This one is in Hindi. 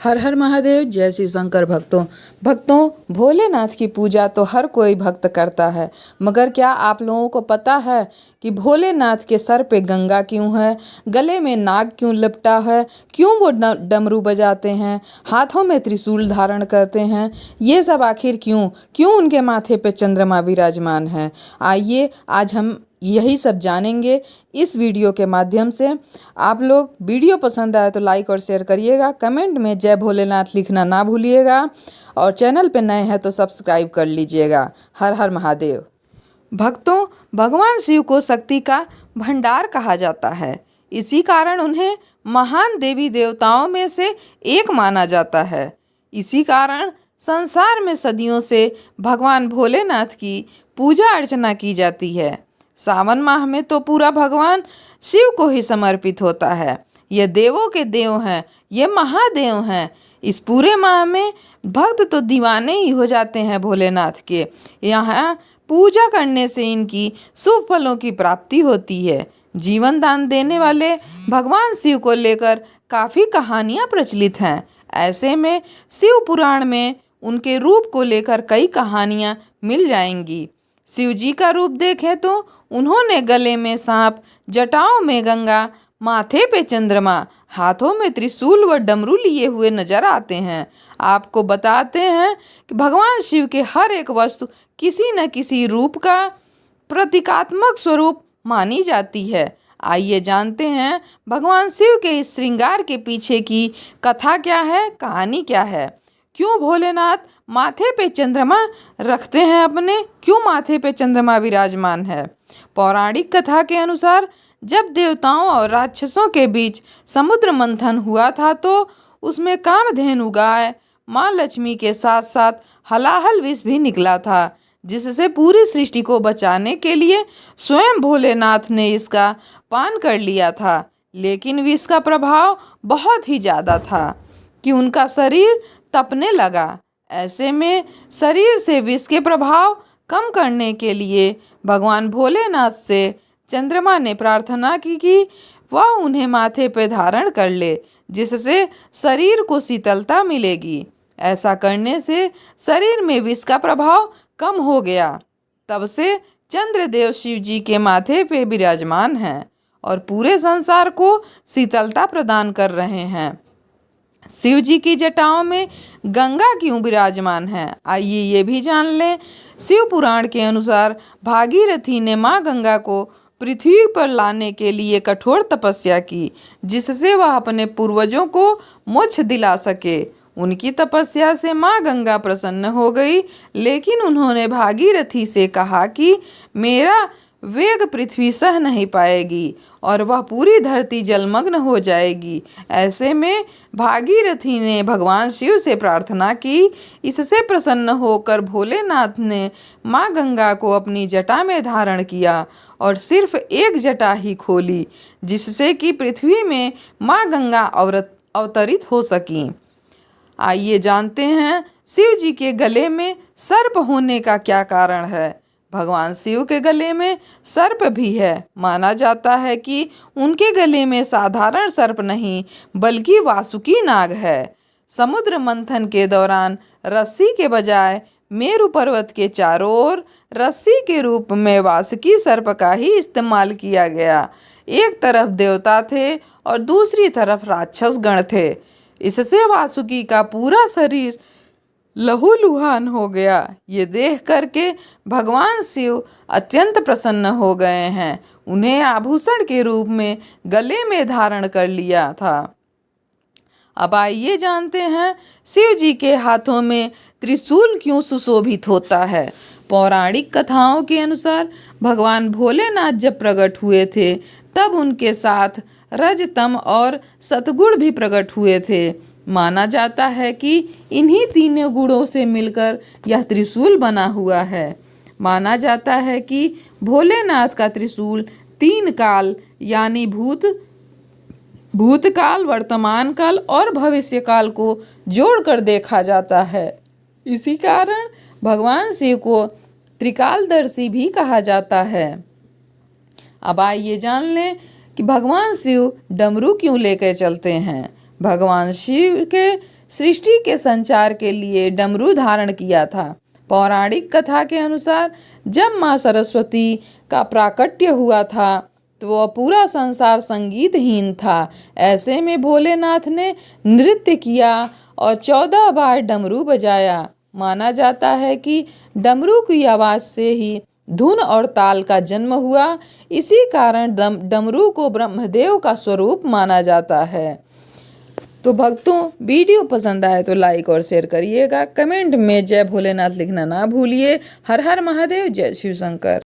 हर हर महादेव। जय शिव शंकर। भक्तों भोलेनाथ की पूजा तो हर कोई भक्त करता है, मगर क्या आप लोगों को पता है कि भोलेनाथ के सर पे गंगा क्यों है, गले में नाग क्यों लिपटा है, क्यों वो डमरू बजाते हैं, हाथों में त्रिशूल धारण करते हैं, ये सब आखिर क्यों क्यों उनके माथे पे चंद्रमा विराजमान है। आइए आज हम यही सब जानेंगे इस वीडियो के माध्यम से। आप लोग वीडियो पसंद आए तो लाइक और शेयर करिएगा, कमेंट में जय भोलेनाथ लिखना ना भूलिएगा और चैनल पे नए हैं तो सब्सक्राइब कर लीजिएगा। हर हर महादेव। भक्तों, भगवान शिव को शक्ति का भंडार कहा जाता है, इसी कारण उन्हें महान देवी देवताओं में से एक माना जाता है। इसी कारण संसार में सदियों से भगवान भोलेनाथ की पूजा अर्चना की जाती है। सावन माह में तो पूरा भगवान शिव को ही समर्पित होता है। ये देवों के देव हैं, ये महादेव हैं। इस पूरे माह में भक्त तो दीवाने ही हो जाते हैं भोलेनाथ के। यहाँ पूजा करने से इनकी शुभ फलों की प्राप्ति होती है। जीवन दान देने वाले भगवान शिव को लेकर काफ़ी कहानियाँ प्रचलित हैं। ऐसे में शिव पुराण में उनके रूप को लेकर कई कहानियाँ मिल जाएंगी। शिव जी का रूप देखें तो उन्होंने गले में सांप, जटाओं में गंगा, माथे पे चंद्रमा, हाथों में त्रिशूल व डमरू लिए हुए नजर आते हैं। आपको बताते हैं कि भगवान शिव के हर एक वस्तु किसी न किसी रूप का प्रतीकात्मक स्वरूप मानी जाती है। आइए जानते हैं भगवान शिव के इस श्रृंगार के पीछे की कथा क्या है, कहानी क्या है। क्यों भोलेनाथ माथे पे चंद्रमा रखते हैं अपने, क्यों माथे पे चंद्रमा विराजमान है। पौराणिक कथा के अनुसार जब देवताओं और राक्षसों के बीच समुद्र मंथन हुआ था तो उसमें कामधेनु गाय माँ लक्ष्मी के साथ साथ हलाहल विष भी निकला था, जिससे पूरी सृष्टि को बचाने के लिए स्वयं भोलेनाथ ने इसका पान कर लिया था। लेकिन विष का प्रभाव बहुत ही ज़्यादा था कि उनका शरीर तपने लगा। ऐसे में शरीर से विष के प्रभाव कम करने के लिए भगवान भोलेनाथ से चंद्रमा ने प्रार्थना की कि वह उन्हें माथे पर धारण कर ले, जिससे शरीर को शीतलता मिलेगी। ऐसा करने से शरीर में विष का प्रभाव कम हो गया। तब से चंद्रदेव शिव जी के माथे पे विराजमान हैं और पूरे संसार को शीतलता प्रदान कर रहे हैं। शिव जी की जटाओं में गंगा क्यों विराजमान है, आइए ये भी जान लें। शिव पुराण के अनुसार भागीरथी ने माँ गंगा को पृथ्वी पर लाने के लिए कठोर तपस्या की, जिससे वह अपने पूर्वजों को मोक्ष दिला सके। उनकी तपस्या से माँ गंगा प्रसन्न हो गई, लेकिन उन्होंने भागीरथी से कहा कि मेरा वेग पृथ्वी सह नहीं पाएगी और वह पूरी धरती जलमग्न हो जाएगी। ऐसे में भागीरथी ने भगवान शिव से प्रार्थना की। इससे प्रसन्न होकर भोलेनाथ ने माँ गंगा को अपनी जटा में धारण किया और सिर्फ एक जटा ही खोली, जिससे कि पृथ्वी में माँ गंगा अवतरित हो सकीं। आइए जानते हैं शिव जी के गले में सर्प होने का क्या कारण है। भगवान शिव के गले में सर्प भी है। माना जाता है कि उनके गले में साधारण सर्प नहीं बल्कि वासुकी नाग है। समुद्र मंथन के दौरान रस्सी के बजाय मेरु पर्वत के चारों ओर रस्सी के रूप में वासुकी सर्प का ही इस्तेमाल किया गया। एक तरफ देवता थे और दूसरी तरफ राक्षस गण थे। इससे वासुकी का पूरा शरीर लहूलुहान हो गया। ये देख करके भगवान शिव अत्यंत प्रसन्न हो गए हैं। उन्हें आभूषण के रूप में गले में धारण कर लिया था। अब आइए जानते हैं शिव जी के हाथों में त्रिशूल क्यों सुशोभित होता है। पौराणिक कथाओं के अनुसार भगवान भोलेनाथ जब प्रकट हुए थे तब उनके साथ रजतम और सतगुण भी प्रकट हुए थे। माना जाता है कि इन्हीं तीनों गुणों से मिलकर यह त्रिशूल बना हुआ है। माना जाता है कि भोलेनाथ का त्रिशूल तीन काल यानी भूतकाल, वर्तमान काल और भविष्य काल को जोड़कर देखा जाता है। इसी कारण भगवान शिव को त्रिकालदर्शी भी कहा जाता है। अब आइए जान लें कि भगवान शिव डमरू क्यों लेकर चलते हैं। भगवान शिव के सृष्टि के संचार के लिए डमरू धारण किया था। पौराणिक कथा के अनुसार जब माँ सरस्वती का प्राकट्य हुआ था तो वह पूरा संसार संगीतहीन था। ऐसे में भोलेनाथ ने नृत्य किया और 14 बार डमरू बजाया। माना जाता है कि डमरू की आवाज से ही धुन और ताल का जन्म हुआ। इसी कारण डमरू को ब्रह्मदेव का स्वरूप माना जाता है। तो भक्तों, वीडियो पसंद आए तो लाइक और शेयर करिएगा। कमेंट में जय भोलेनाथ लिखना ना भूलिए। हर हर महादेव, जय शिव शंकर।